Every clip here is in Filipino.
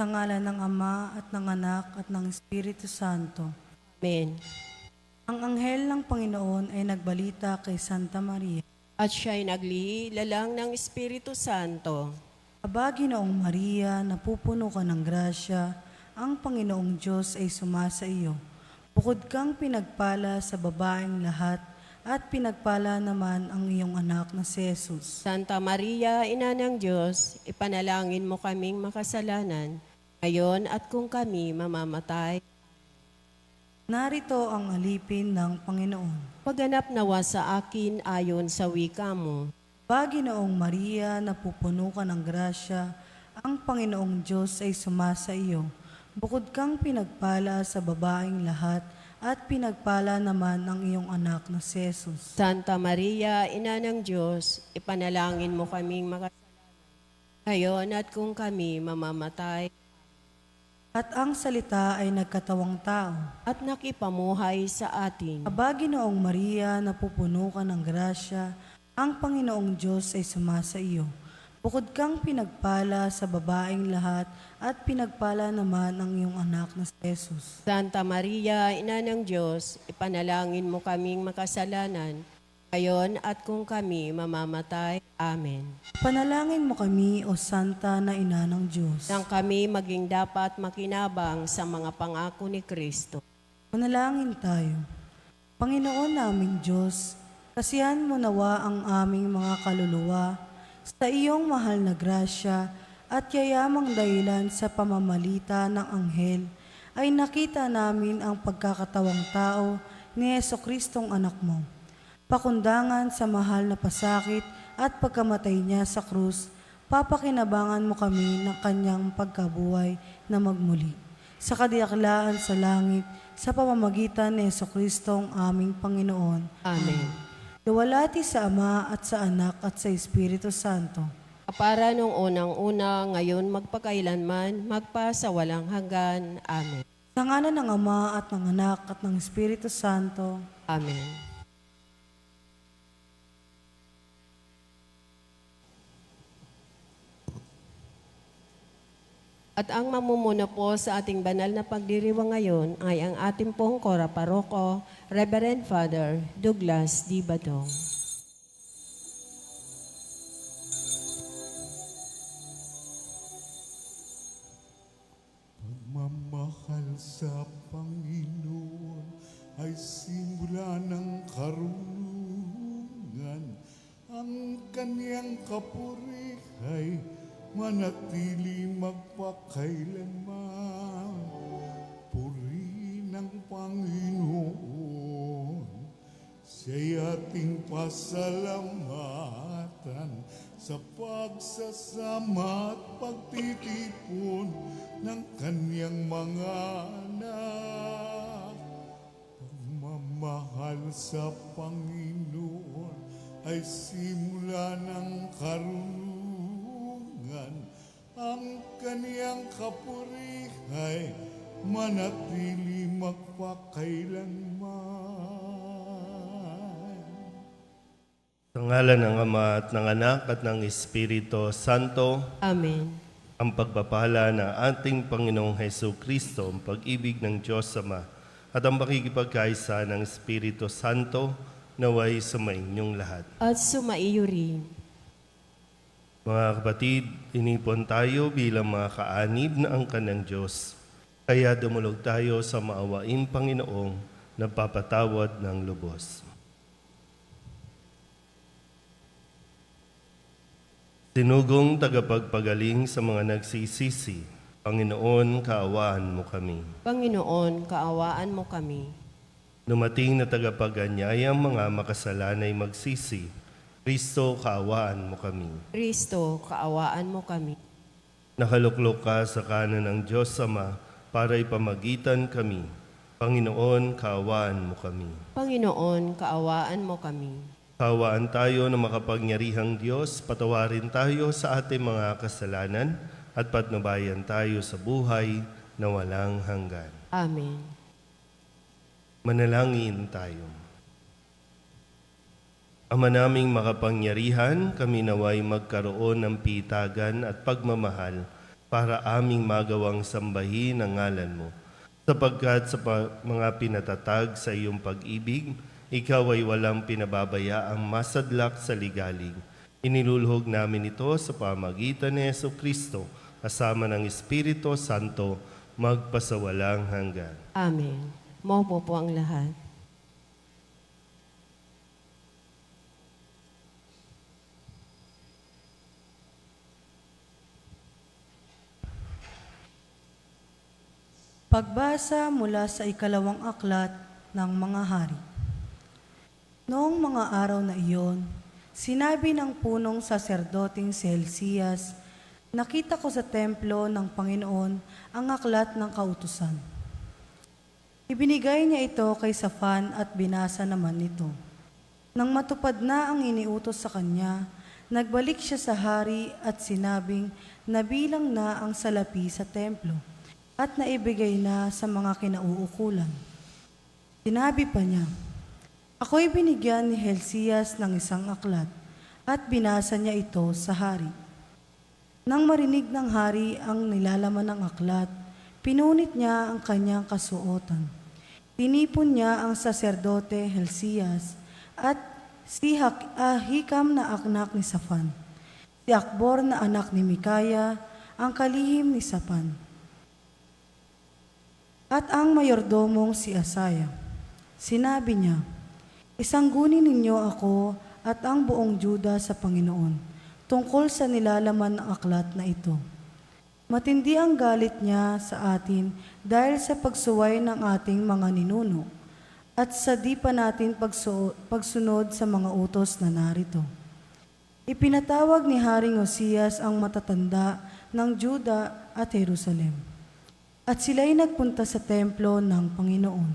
Sa ngalan ng Ama at ng Anak at ng Espiritu Santo. Amen. Ang anghel ng Panginoon ay nagbalita kay Santa Maria. At siya'y naglilalang ng Espiritu Santo. Aba, Ginoong Maria, napupuno ka ng grasya, ang Panginoong Diyos ay sumasa iyo. Bukod kang pinagpala sa babaeng lahat, at pinagpala naman ang iyong anak na si Jesus. Santa Maria, Ina ng Diyos, ipanalangin mo kaming makasalanan, ngayon at kung kami mamamatay. Narito ang alipin ng Panginoon. Pagganap nawa sa akin ayon sa wika mo. Aba, Ginoong Maria, napupuno ka ng grasya, ang Panginoong Diyos ay sumasa iyo. Bukod kang pinagpala sa babaeng lahat, at pinagpala naman ang iyong anak na si Jesus. Santa Maria, Ina ng Diyos, ipanalangin mo kaming makasalanan, ngayon at kung kami mamamatay. At ang salita ay nagkatawang tao. At nakipamuhay sa atin. Aba, Ginoong Maria, napupuno ka ng grasya, ang Panginoong Diyos ay sumasa iyo. Bukod kang pinagpala sa babaeng lahat, at pinagpala naman ang iyong anak na si Jesus. Santa Maria, Ina ng Diyos, ipanalangin mo kaming makasalanan, ngayon at kung kami mamamatay. Amen. Panalangin mo kami, O Santa na Ina ng Diyos. Nang kami maging dapat makinabang sa mga pangako ni Kristo. Manalangin tayo. Panginoon naming Diyos, kasihan mo nawa ang aming mga kaluluwa sa iyong mahal na grasya at yayamang dahilan sa pamamalita ng anghel ay nakita namin ang pagkakatawang tao ni Jesucristong anak mo. Pakundangan sa mahal na pasakit at pagkamatay niya sa krus, papakinabangan mo kami ng kanyang pagkabuhay na magmuli. Sa kadiaklaan sa langit, sa pamamagitan ni Jesucristong aming Panginoon. Amen. Luwalhati sa Ama at sa Anak at sa Espiritu Santo. Para nung unang-una, ngayon magpakailanman, magpa sa walang hanggan. Amen. Sa ngalan ng Ama at ng Anak at ng Espiritu Santo. Amen. At ang mamumuno po sa ating banal na pagdiriwang ngayon ay ang ating pong Kora Paroko, Reverend Father Douglas D. Badong. Pagmamahal sa Panginoon ay simula ng karunungan. Ang kaniyang kapurihay manatili magpakailanman. Puri ng Panginoon, siya'y ating pasalamatan sa pagsasama at pagtitipon ng kaniyang mga anak. Pagmamahal sa Panginoon ay simula ng karunungan. Ang kaniyang kapurihay manatili magpakailanman. Sa ngalan ng Ama at ng Anak at ng Espiritu Santo, Amen. ang pagpapala ng ating Panginoong Hesus Kristo, ang pag-ibig ng Diyos Ama, at ang pakikipagkaisa ng Espiritu Santo, naway sumainyong lahat. At sumaiyo rin. Mga kapatid, inipon tayo bilang mga kaanib na angkan ng Diyos. Kaya dumulog tayo sa maawaing Panginoong nagpapatawad ng lubos. Tinugong tagapagpagaling sa mga nagsisisi, Panginoon, kaawaan mo kami. Panginoon, kaawaan mo kami. Dumating na tagapaganyayang mga makasalanay magsisi, Kristo, kaawaan mo kami. Kristo, kaawaan mo kami. Nakaluklok ka sa kanan ng Diyos Ama para ipamagitan kami. Panginoon, kaawaan mo kami. Panginoon, kaawaan mo kami. Kaawaan tayo ng makapangyarihang Diyos, patawarin tayo sa ating mga kasalanan at patnubayan tayo sa buhay na walang hanggan. Amen. Manalangin tayo. Ama naming makapangyarihan, kami naway magkaroon ng pitagan at pagmamahal para aming magawang sambahin ang ngalan mo. Sapagkat sa mga pinatatag sa iyong pag-ibig, ikaw ay walang pinababayaang masadlak sa ligalig. Iniluluhog namin ito sa pamagitan ni Jesucristo, kasama ng Espiritu Santo, magpasawalang hanggan. Amen. Maupo po ang lahat. Pagbasa mula sa ikalawang aklat ng mga hari. Noong mga araw na iyon, sinabi ng punong saserdoting si Hilcias, nakita ko sa templo ng Panginoon ang aklat ng kautusan. Ibinigay niya ito kay Safan at binasa naman nito. Nang matupad na ang iniutos sa kanya, nagbalik siya sa hari at sinabing nabilang na ang salapi sa templo at naibigay na sa mga kinauukulan. Sinabi pa niya, ako'y binigyan ni Hilcias ng isang aklat at binasa niya ito sa hari. Nang marinig ng hari ang nilalaman ng aklat, pinunit niya ang kanyang kasuotan. Tinipon niya ang saserdote Hilcias at si Hikam na anak ni Safan, si Akbor na anak ni Mikaya, ang kalihim ni Safan, at ang mayordomong si Asaya. Sinabi niya, isanggunin ninyo ako at ang buong Juda sa Panginoon tungkol sa nilalaman ng aklat na ito. Matindi ang galit niya sa atin dahil sa pagsuway ng ating mga ninuno at sa di pa natin pagsunod sa mga utos na narito. Ipinatawag ni Haring Osias ang matatanda ng Juda at Jerusalem, at sila'y nagpunta sa templo ng Panginoon.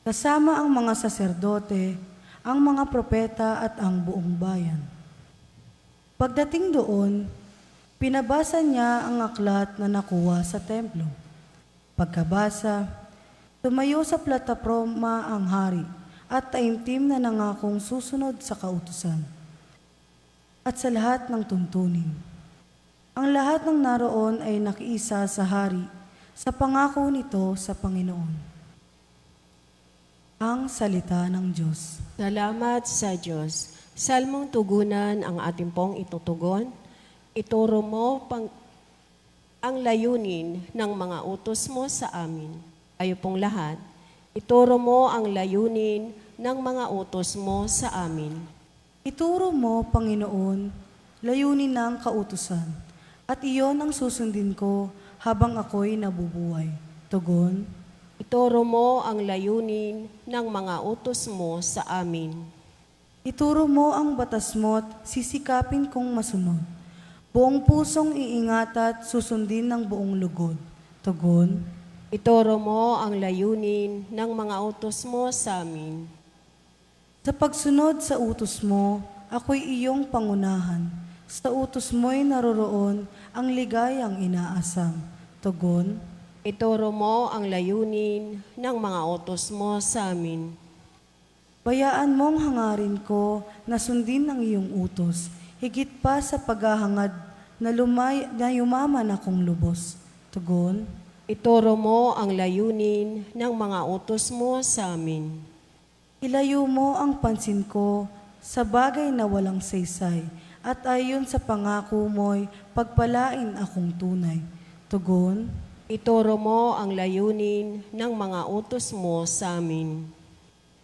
Kasama ang mga saserdote, ang mga propeta at ang buong bayan. Pagdating doon, pinabasa niya ang aklat na nakuha sa templo. Pagkabasa, tumayo sa plataporma ang hari at taimtim na nangakong susunod sa kautusan at sa lahat ng tuntunin. Ang lahat ng naroon ay nakiisa sa hari sa pangako nito sa Panginoon. Ang salita ng Diyos. Salamat sa Diyos. Salmong tugunan ang ating pong itutugon. Ituro mo ang layunin ng mga utos mo sa amin. Kayo pong lahat, ituro mo ang layunin ng mga utos mo sa amin. Ituro mo, Panginoon, layunin ng kautusan, at iyon ang susundin ko habang ako'y nabubuhay. Tugon. Ituro mo ang layunin ng mga utos mo sa amin. Ituro mo ang batas mo't sisikapin kong masunod. Buong pusong iingat at susundin ng buong lugod. Tugon. Ituro mo ang layunin ng mga utos mo sa amin. Sa pagsunod sa utos mo, ako'y iyong pangunahan. Sa utos mo'y naroroon ang ligayang inaasam. Tugon. Ituro mo ang layunin ng mga utos mo sa amin. Bayaan mong hangarin ko na sundin ang iyong utos, higit pa sa paghahangad na yumaman akong lubos. Tugon. Ituro mo ang layunin ng mga utos mo sa amin. Ilayo mo ang pansin ko sa bagay na walang saysay, at ayon sa pangako mo'y pagpalain akong tunay. Tugon. Ituro mo ang layunin ng mga utos mo sa amin.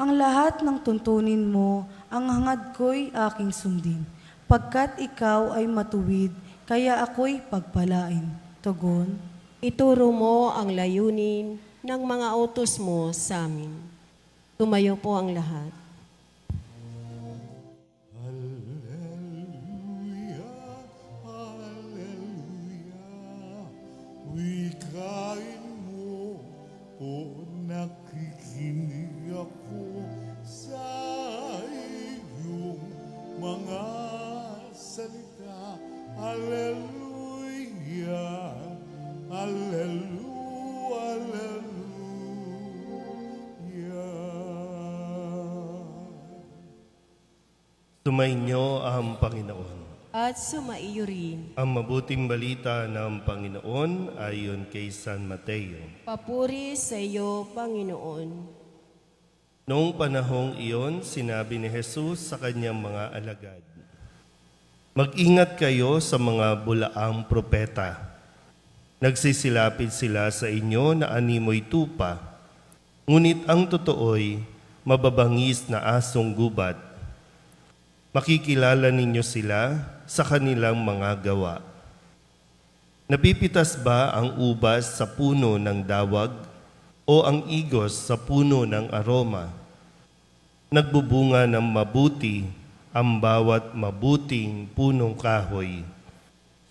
Ang lahat ng tuntunin mo, ang hangad ko'y aking sundin. Pagkat ikaw ay matuwid, kaya ako'y pagpalain. Tugon. Ituro mo ang layunin ng mga utos mo sa amin. Tumayo po ang lahat. Hallelujah, hallelujah. Wikain mo, o nakikinig ako sa iyong mga salita. Hallelujah, hallelujah, hallelujah. Sumainyo ang Panginoon. at sumaiyo rin. Ang mabuting balita ng Panginoon ayon kay San Mateo. Papuri sa iyo, Panginoon. Noong panahong iyon, sinabi ni Jesus sa kanyang mga alagad, "Mag-ingat kayo sa mga bulaang propeta. Nagsisilapit sila sa inyo na animoy tupa, ngunit ang totoo'y mababangis na asong gubat. Makikilala ninyo sila sa kanilang mga gawa. Napipitas ba ang ubas sa puno ng dawag o ang igos sa puno ng aroma? Nagbubunga ng mabuti ang bawat mabuting punong kahoy.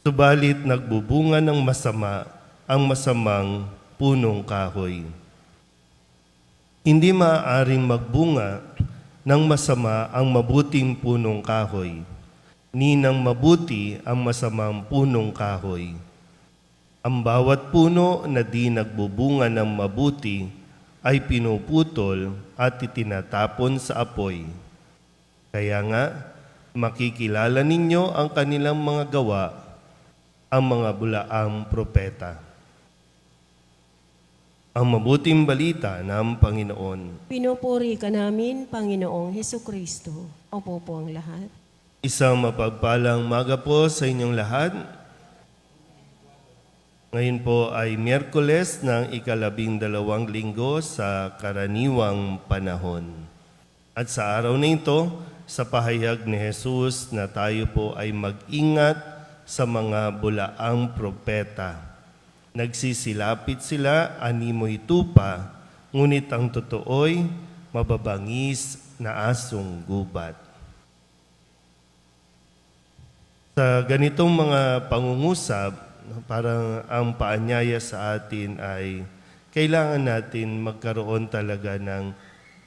Subalit nagbubunga ng masama ang masamang punong kahoy. Hindi maaaring magbunga ng masama ang mabuting punong kahoy, ni ng mabuti ang masamang punong kahoy. Ang bawat puno na di nagbubunga ng mabuti ay pinuputol at itinatapon sa apoy. Kaya nga, makikilala ninyo ang kanilang mga gawa, ang mga bulaang propeta." Ang mabuting balita ng Panginoon. Pinupuri ka namin, Panginoong Hesukristo. Opo po ang lahat. Isang mapagpalang maga po sa inyong lahat. Ngayon po ay Miyerkules ng 12 linggo sa karaniwang panahon. At sa araw na ito, sa pahayag ni Jesus na tayo po ay mag-ingat sa mga bulaang propeta. Nagsisilapit sila, animoy tupa, ngunit ang totoo'y mababangis na asong gubat. Sa ganitong mga pangungusap, parang ang paanyaya sa atin ay kailangan natin magkaroon talaga ng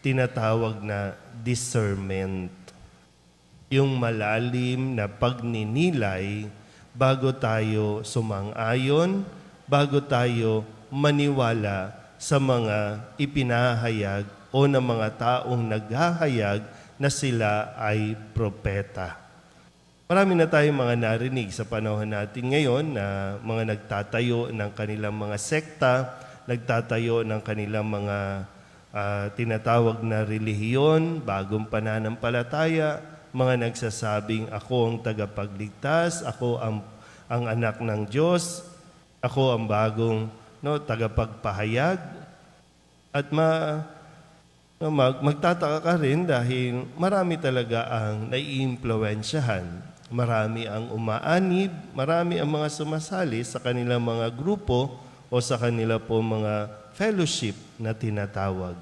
tinatawag na discernment. Yung malalim na pagninilay bago tayo sumang-ayon, bago tayo maniwala sa mga ipinahayag o ng mga taong naghahayag na sila ay propeta. Marami na tayong mga narinig sa panahon natin ngayon na mga nagtatayo ng kanilang mga sekta, nagtatayo ng kanilang mga tinatawag na relihiyon, bagong pananampalataya, mga nagsasabing ako ang tagapagligtas, ako ang anak ng Diyos, ako ang bagong tagapagpahayag. At magtataka ka rin dahil marami talaga ang naiimpluwensyahan. Marami ang umaanib, marami ang mga sumasali sa kanilang mga grupo o sa kanila po mga fellowship na tinatawag.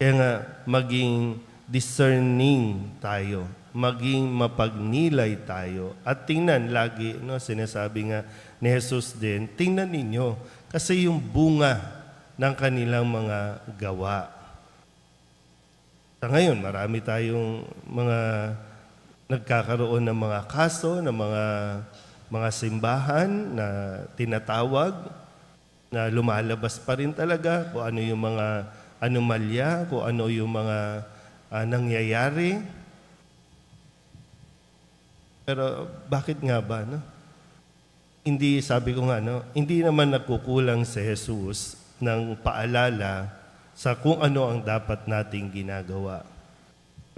Kaya nga, maging discerning tayo, maging mapagnilay tayo. At tingnan lagi, sinasabi nga ni Jesus din, tingnan ninyo kasi yung bunga ng kanilang mga gawa. Sa ngayon, marami tayong mga nagkakaroon ng mga kaso, ng mga simbahan na tinatawag, na lumalabas pa rin talaga kung ano yung mga anomalya, kung ano yung mga nangyayari. Pero bakit nga ba? Hindi, sabi ko nga, hindi naman nagkukulang si Jesus ng paalala sa kung ano ang dapat nating ginagawa.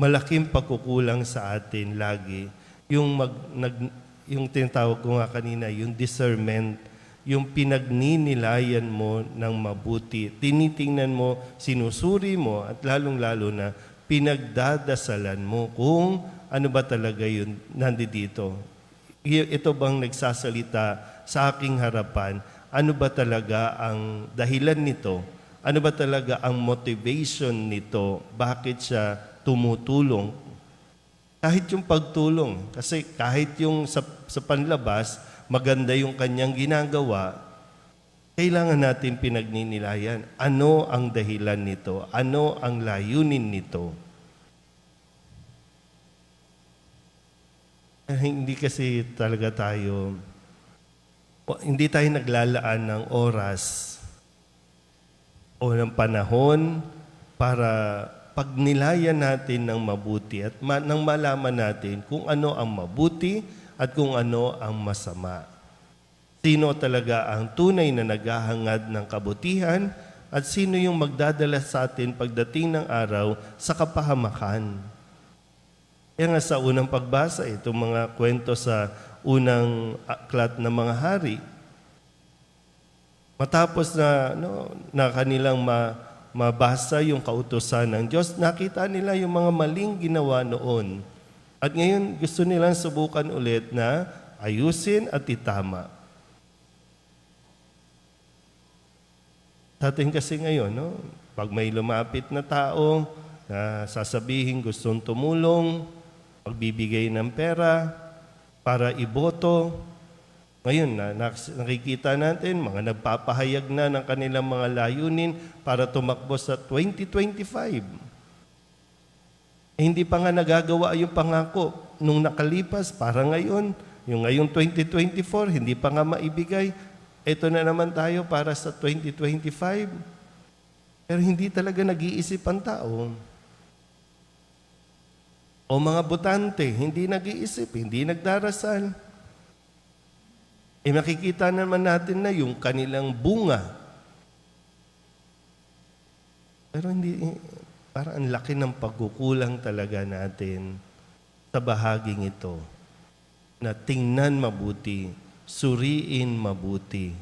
Malaking pagkukulang sa atin lagi yung tinatawag ko nga kanina, yung discernment, yung pinagninilayan mo ng mabuti. Tinitingnan mo, sinusuri mo, at lalong-lalo na pinagdadasalan mo kung ano ba talaga yun nandito. Ito bang nagsasalita sa aking harapan? Ano ba talaga ang dahilan nito? Ano ba talaga ang motivation nito? Bakit siya tumutulong? Kahit yung pagtulong, kasi kahit yung sa panlabas, maganda yung kanyang ginagawa, kailangan natin pinagninilayan. Ano ang dahilan nito? Ano ang layunin nito? Hindi kasi talaga tayo, hindi tayo naglalaan ng oras o ng panahon para pagnilayan natin ng mabuti at nang malaman natin kung ano ang mabuti at kung ano ang masama. Sino talaga ang tunay na naghahangad ng kabutihan at sino yung magdadala sa atin pagdating ng araw sa kapahamakan. Kaya nga sa unang pagbasa, itong mga kwento sa unang aklat ng mga hari, matapos na kanilang mabasa yung kautusan ng Diyos, nakita nila yung mga maling ginawa noon. At ngayon gusto nilang subukan ulit na ayusin at itama. Sa atin kasi ngayon, pag may lumapit na tao na sasabihin gustong tumulong, magbibigay ng pera para iboto, ngayon, nakikita natin, mga nagpapahayag na ng kanilang mga layunin para tumakbo sa 2025. Hindi pa nga nagagawa yung pangako nung nakalipas para ngayon. Yung ngayong 2024, hindi pa nga maibigay. Ito na naman tayo para sa 2025. Pero hindi talaga nag-iisip ang tao. O mga botante, hindi nag-iisip, hindi nagdarasal. Makikita naman natin na yung kanilang bunga. Pero hindi, parang ang laki ng pagkukulang talaga natin sa bahaging ito. Na tingnan mabuti, suriin mabuti.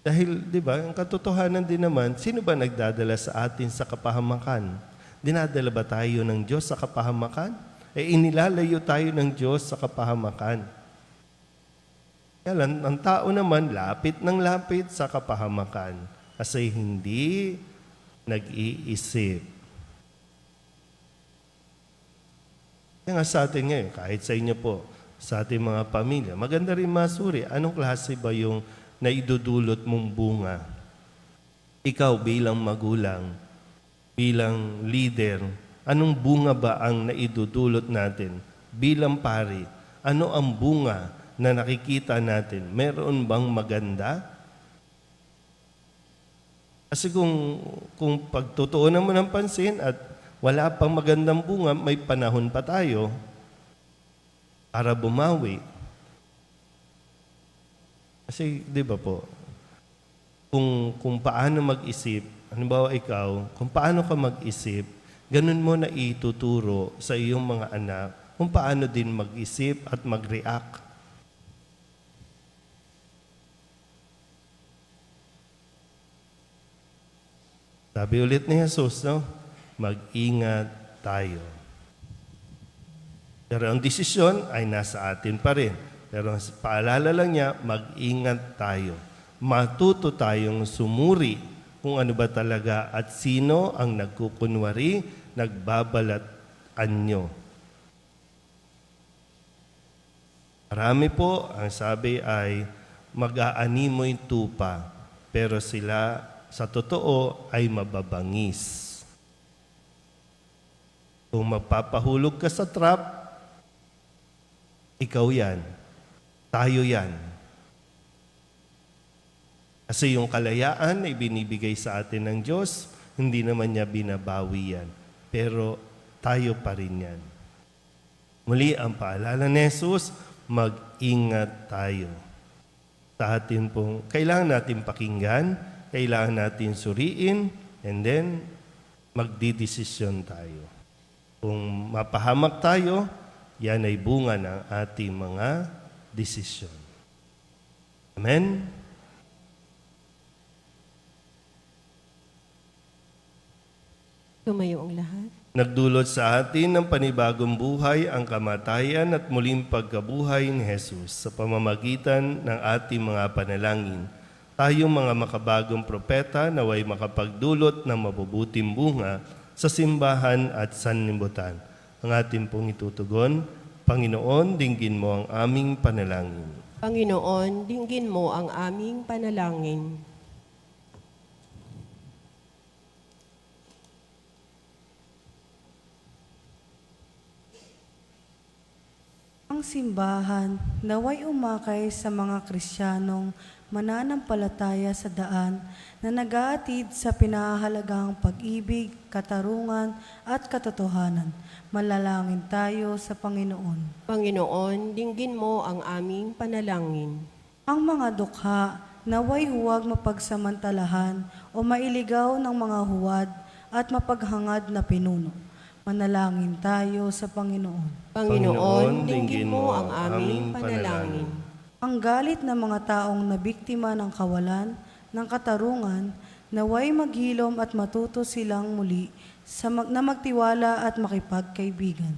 Dahil, di ba, ang katotohanan din naman, sino ba nagdadala sa atin sa kapahamakan? Dinadala ba tayo ng Diyos sa kapahamakan? Inilalayo tayo ng Diyos sa kapahamakan. Kaya lang, ang tao naman, lapit ng lapit sa kapahamakan kasi hindi nag-iisip. Kaya nga sa atin ngayon, kahit sa inyo po, sa ating mga pamilya, maganda rin masuri, anong klase ba yung naidudulot mong bunga? Ikaw bilang magulang, bilang leader, anong bunga ba ang naidudulot natin? Bilang pari, ano ang bunga na nakikita natin? Meron bang maganda? Kasi kung pagtutuunan mo ng pansin at wala pang magandang bunga, may panahon pa tayo para bumawi. Kasi, di ba po, kung paano mag-isip, halimbawa ikaw, kung paano ka mag-isip, ganun mo na ituturo sa iyong mga anak kung paano din mag-isip at mag-react. Sabi ulit ni Jesus, mag-ingat tayo. Pero ang desisyon ay nasa atin pa rin. Pero paalala lang niya, mag-ingat tayo. Matuto tayong sumuri kung ano ba talaga at sino ang nagkukunwari, nagbabalat anyo. Marami po, ang sabi ay mag-aanimoy tupa, pero sila sa totoo ay mababangis. Kung magpapahulog ka sa trap, ikaw yan. Tayo yan. Kasi yung kalayaan na ibinibigay sa atin ng Diyos, hindi naman niya binabawi yan. Pero tayo pa rin yan. Muli, ang paalala ni Jesus, mag-ingat tayo. Sa atin pong, kailangan natin pakinggan, kailangan natin suriin, and then magdidesisyon tayo. Kung mapahamak tayo, yan ay bunga ng ating mga desisyon. Amen? Tumayo ang lahat. Nagdulot sa atin ng panibagong buhay ang kamatayan at muling pagkabuhay ni Jesus sa pamamagitan ng ating mga panalangin. Tayong mga makabagong propeta naway makapagdulot ng mabubuting bunga sa simbahan at sanlibutan. Ang ating pong itutugon, Panginoon, dinggin mo ang aming panalangin. Panginoon, dinggin mo ang aming panalangin. ang simbahan naway umakay sa mga Kristiyanong mananampalataya sa daan na nag-aatid sa pinahahalagang pag-ibig, katarungan at katotohanan. Manalangin tayo sa Panginoon. Panginoon, dinggin mo ang aming panalangin. Ang mga dukha naway huwag mapagsamantalahan o mailigaw ng mga huwad at mapaghangad na pinuno. Manalangin tayo sa Panginoon. Panginoon, dinggin mo ang aming panalangin. Ang galit ng mga taong nabiktima ng kawalan ng katarungan, naway maghilom at matuto silang muli na magtiwala at makipagkaibigan.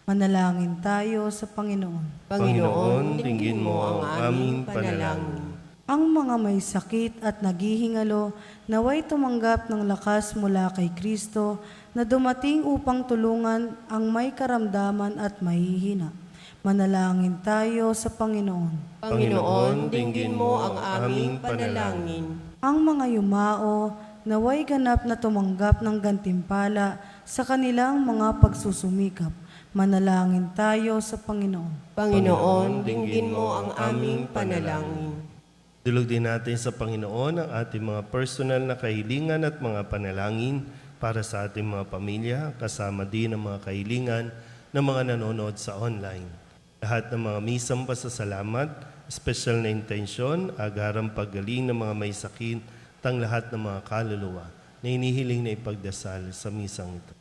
Manalangin tayo sa Panginoon. Panginoon, dinggin mo ang aming panalangin. Ang mga may sakit at naghihingalo, naway tumanggap ng lakas mula kay Kristo na dumating upang tulungan ang may karamdaman at mahihina. Manalangin tayo sa Panginoon. Panginoon, dinggin mo ang aming panalangin. Ang mga yumao, naway ganap na tumanggap ng gantimpala sa kanilang mga pagsusumikap. Manalangin tayo sa Panginoon. Panginoon, dinggin mo ang aming panalangin. Dulog din natin sa Panginoon ang ating mga personal na kahilingan at mga panalangin para sa ating mga pamilya, kasama din ang mga kahilingan ng mga nanonood sa online. Lahat ng mga misang pasasalamat, special na intensyon, agarang paggaling ng mga may sakit, tang lahat ng mga kaluluwa na inihiling na ipagdasal sa misang ito.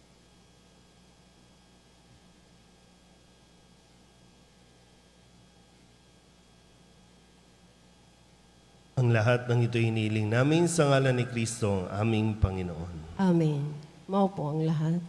Ang lahat ng ito hiniling namin sa ngalan ni Kristo, ang aming Panginoon. Amen. Maupo ang lahat.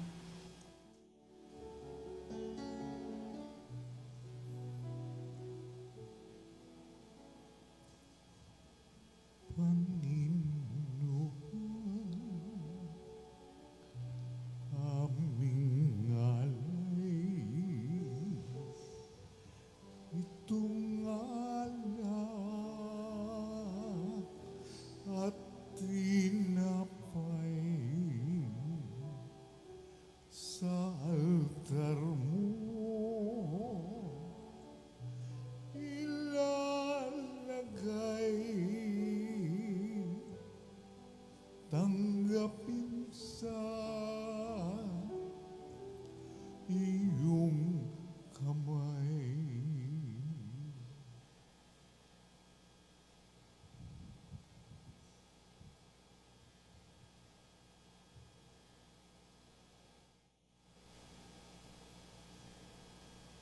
Aming alay, itong alak at tinapay sa altar mo ilalagay. Tanggapin sa iyong kamay.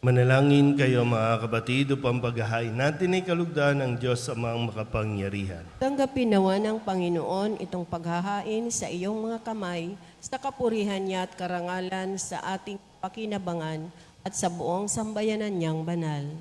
Manalangin kayo mga kapatid upang paghahain natin ay kalugdan ng Diyos Amang makapangyarihan. Tanggapin nawa ng Panginoon itong paghahain sa iyong mga kamay sa kapurihan niya at karangalan sa ating pakinabangan at sa buong sambayanan niyang banal.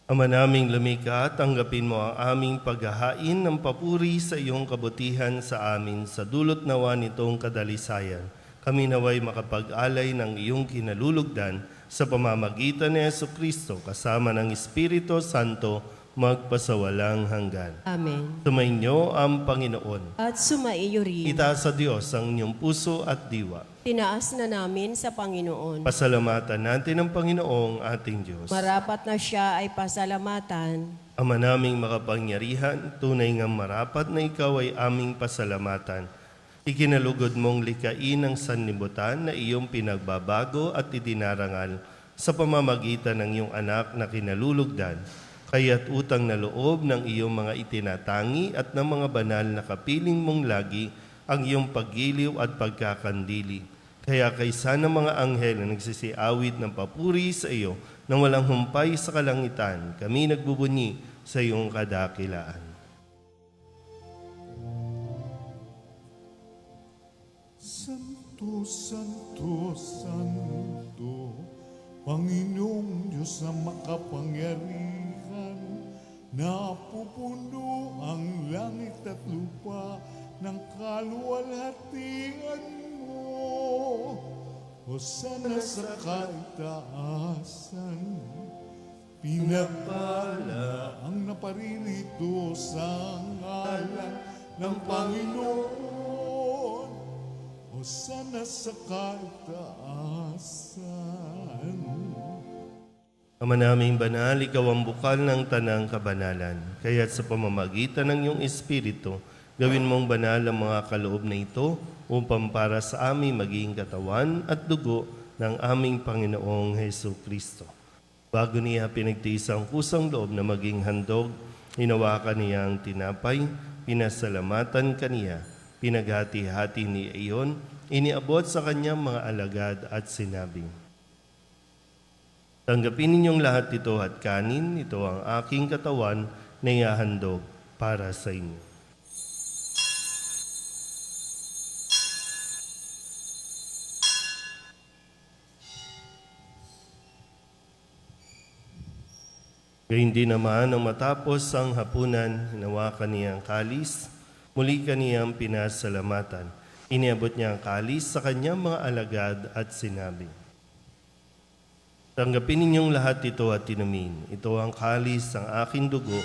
Ama naming lumikha, tanggapin mo ang aming paghahain ng papuri sa iyong kabutihan sa amin sa dulot nawa nitong kadalisayan. Kami naway makapag-alay ng iyong kinalulugdan sa pamamagitan ni Jesucristo kasama ng Espiritu Santo magpasawalang hanggan. Amen. Sumainyo ang Panginoon. At sumaiyo rin. Itaas sa Diyos ang inyong puso at diwa. Tinaas na namin sa Panginoon. Pasalamatan natin ang Panginoong ating Diyos. Marapat na siya ay pasalamatan. Ama naming makapangyarihan, tunay ngang marapat na ikaw ay aming pasalamatan. Ikinalugod mong likain ang sanlibutan na iyong pinagbabago at idinarangal sa pamamagitan ng iyong anak na kinalulugdan. Kaya't utang na loob ng iyong mga itinatangi at ng mga banal na kapiling mong lagi ang iyong paggiliw at pagkakandili. Kaya kaysa ng mga anghel na nagsisiawit ng papuri sa iyo nang walang humpay sa kalangitan, kami nagbubunyi sa iyong kadakilaan. Santo, Santo, Santo, Panginoong Diyos na makapangyarihan, napupuno ang langit at lupa ng kaluwalhatian mo. Hosana sa kaitaasan, pinagpala ang naparirito sa ngalan ng Panginoon. Hosana sa kaitaasan. Ama naming banal, ikaw ang bukal ng tanang kabanalan. Kaya't sa pamamagitan ng iyong Espiritu, gawin mong banal ang mga kaloob na ito upang para sa amin maging katawan at dugo ng aming Panginoong Hesu Kristo. Bago niya pinagtiis ang kusang loob na maging handog, hinawakan niya ang tinapay, pinasalamatan kaniya, pinaghati-hati ni iyon, iniabot sa kanyang mga alagad at sinabi, tanggapin ninyong lahat ito at kanin, ito ang aking katawan na ihahandog para sa inyo. Gayun din naman nang matapos ang hapunan, hinawakan niya ang kalis, muli kaniyang pinasalamatan. Iniabot niya ang kalis sa kanyang mga alagad at sinabi, tanggapin ninyong lahat ito at inumin. Ito ang kalis ng aking dugo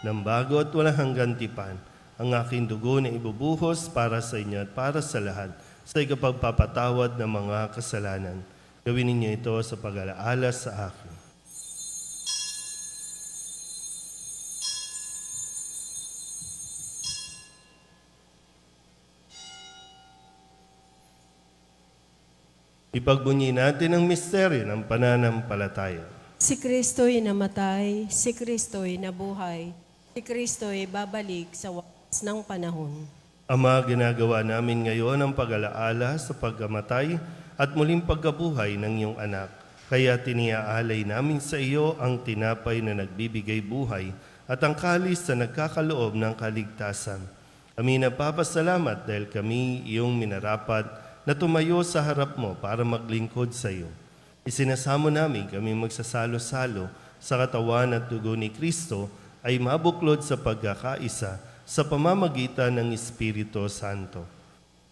ng bago at walang hanggang tipan. Ang aking dugo na ibubuhos para sa inyo at para sa lahat sa ikapagpapatawad ng mga kasalanan. Gawin ninyo ito sa pag-alaala sa akin. Ipagbunyi natin ang misteryo ng pananampalataya. Si Kristo'y namatay, si Kristo'y nabuhay, si Kristo'y babalik sa wakas ng panahon. Ama, ginagawa namin ngayon ang pag-alaala sa pagkamatay at muling pagkabuhay ng iyong anak. Kaya tiniaalay namin sa iyo ang tinapay na nagbibigay buhay at ang kalis na nagkakaloob ng kaligtasan. Kami nagpapasalamat dahil kami iyong minarapat na tumayo sa harap mo para maglingkod sa iyo. Isinasamo namin kami magsasalo-salo sa katawan at dugo ni Kristo ay mabuklod sa pagkakaisa sa pamamagitan ng Espiritu Santo.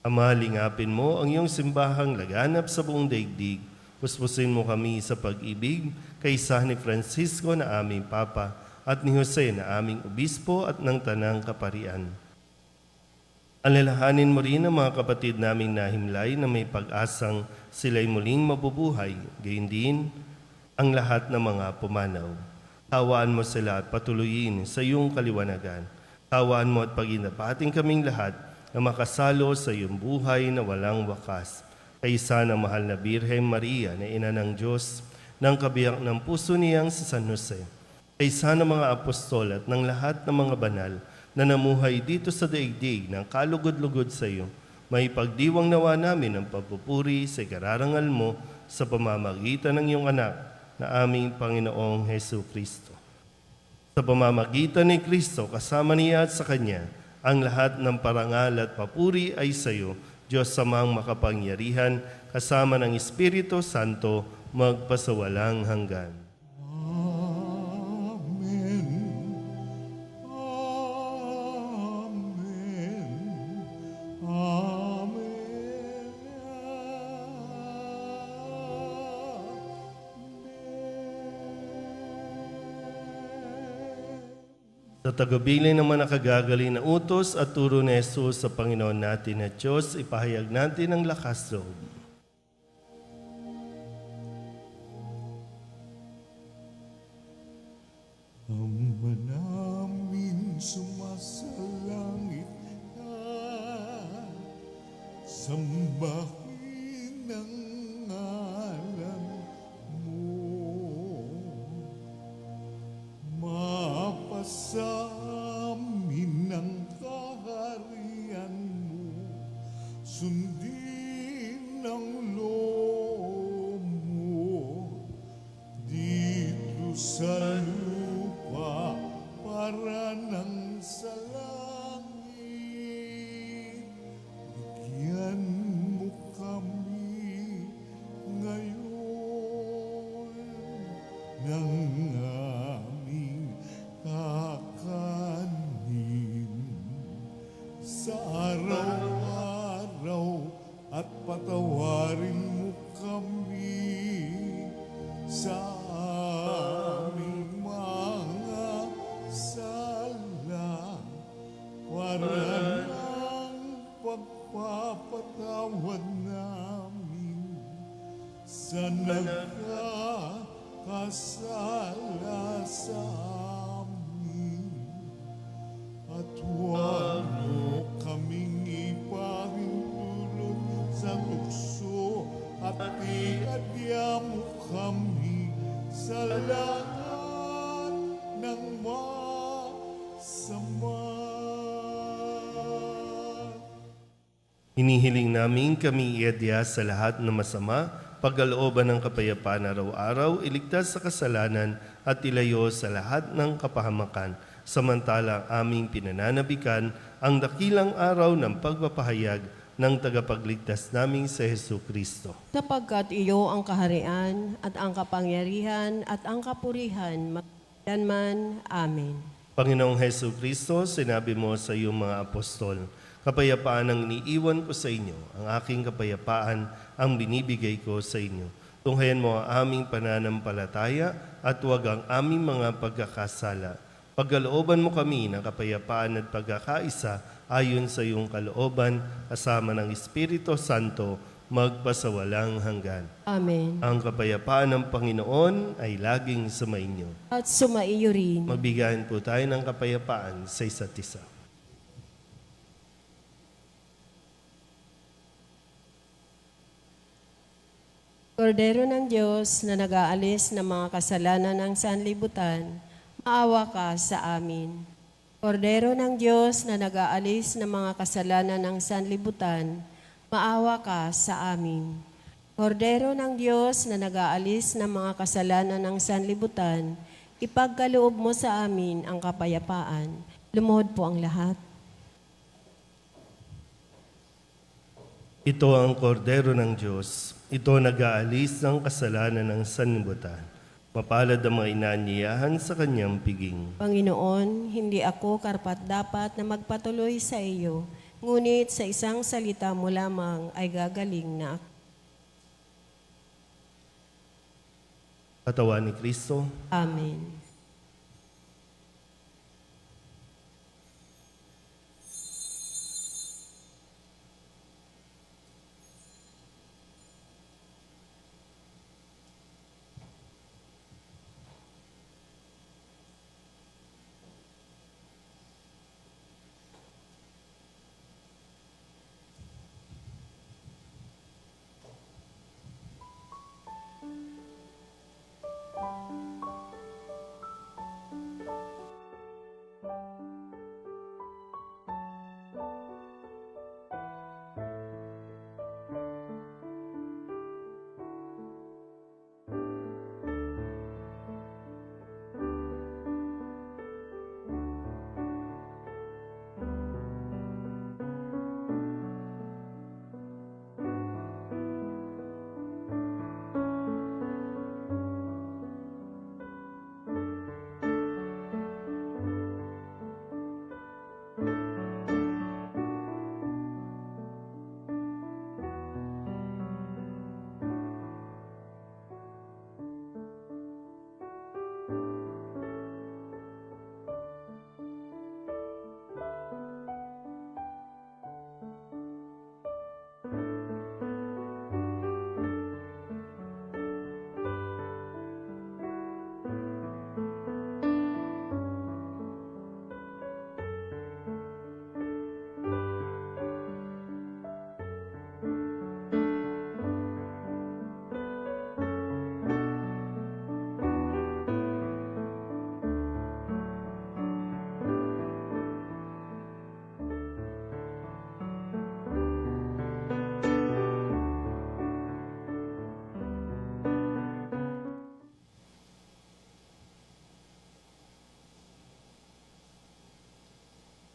Ama, lingapin mo ang iyong simbahang laganap sa buong daigdig. Puspusin mo kami sa pag-ibig kaysa ni Francisco na aming Papa at ni Jose na aming Obispo at ng Tanang Kaparian. Alalahanin mo rin ang mga kapatid naming nahimlay na may pag-asang sila'y muling mabubuhay, gayon din ang lahat ng mga pumanaw. Hawaan mo sila at patuloyin sa iyong kaliwanagan. Hawaan mo at paginapating kaming lahat na makasalo sa iyong buhay na walang wakas. Kaysa ng mahal na Birhen Maria na ina ng Diyos, ng kabiyak ng puso niyang si San Jose. Kaysa ng mga apostol at ng lahat ng mga banal na namuhay dito sa daigdig ng kalugod-lugod sa iyo, may pagdiwang nawa namin ang pagpupuri sa kararangal mo sa pamamagitan ng iyong anak na aming Panginoong Hesu Kristo. Sa pamamagitan ni Kristo, kasama niya at sa Kanya, ang lahat ng parangal at papuri ay sa iyo, Diyos samang makapangyarihan, kasama ng Espiritu Santo, magpasawalang hanggan. Sa tagubilin naman nakagagaling na utos at turo ni Jesus sa Panginoon natin at Diyos, ipahayag natin ang lakas loob. Ama namin sumasalangit ka, sambahin ang ngalan mo. Mapasamin ang kaharian mo, sundin ang loob mo dito sa lupa para nang sa langit. Bigyan mo kami ngayon ng aming kakanin sa araw-araw at patawarin mo kami sa aming mga sala para ng pagpapatawad namin sa nagkakasala sa lahat ng masama. Hinihiling namin kami iadya sa lahat ng masama, pagkalooban ng kapayapaan araw-araw, iligtas sa kasalanan at ilayo sa lahat ng kapahamakan. Samantalang aming pinananabikan ang dakilang araw ng pagpapahayag ng tagapagligtas naming sa Hesu Kristo. Sapagkat iyo ang kaharian at ang kapangyarihan at ang kapurihan magdanman. Amen. Panginoong Hesu Kristo, sinabi mo sa iyong mga apostol, kapayapaan ang iniiwan ko sa inyo, ang aking kapayapaan ang binibigay ko sa inyo. Tunghayan mo ang aming pananampalataya at huwag ang aming mga pagkakasala. Pagkalooban mo kami ng kapayapaan at pagkakaisa ayon sa iyong kalooban, kasama ng Espiritu Santo, magpasawalang hanggan. Amen. Ang kapayapaan ng Panginoon ay laging sumainyo. At sumaiyo rin. Magbigayan po tayo ng kapayapaan sa isa't isa. Kordero ng Diyos na nag-aalis ng mga kasalanan ng sanlibutan, maawa ka sa amin. Kordero ng Diyos na nag-aalis ng mga kasalanan ng sanlibutan, maawa ka sa amin. Kordero ng Diyos na nag-aalis ng mga kasalanan ng sanlibutan, ipagkaloob mo sa amin ang kapayapaan. Lumuhod po ang lahat. Ito ang kordero ng Diyos. Ito nag-aalis ng kasalanan ng sanlibutan. Mapalad ang mga inaanyayahan sa kanyang piging. Panginoon, hindi ako karapat-dapat na magpatuloy sa iyo, ngunit sa isang salita mo lamang ay gagaling na ako. Katawan ni Kristo, Amen.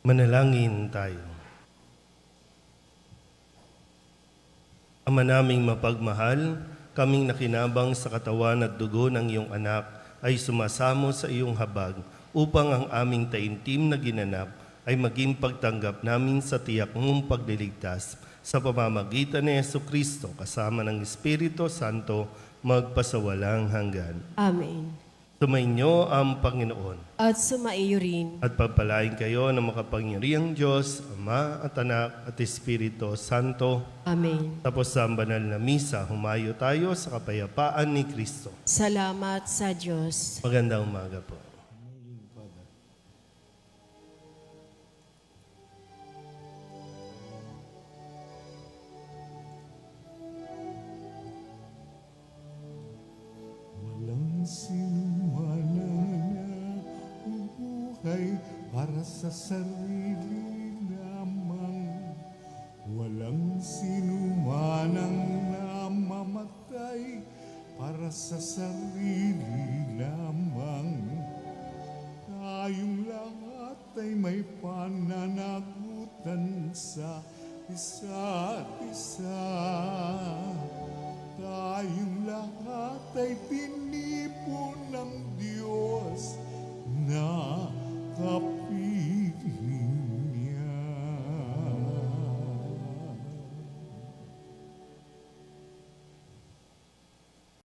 manalangin tayo. Ama naming mapagmahal, kaming nakinabang sa katawan at dugo ng iyong anak ay sumasamo sa iyong habag upang ang aming taimtim na ginanap ay maging pagtanggap namin sa tiyak mong pagliligtas sa pamamagitan ni Jesucristo kasama ng Espiritu Santo magpasawalang hanggan. Amen. Sumainyo ang Panginoon At sumaiyo rin. at pagpalain kayo ng makapangyarihang Diyos, Ama at Anak at Espiritu Santo. Amen. Tapos sa banal na misa, humayo tayo sa kapayapaan ni Kristo. Salamat sa Diyos. Magandang umaga po. Walang sila ay para sa sarili lamang. Walang sinuman ang namamatay para sa sarili lamang. Tayong lahat ay may pananagutan sa isa't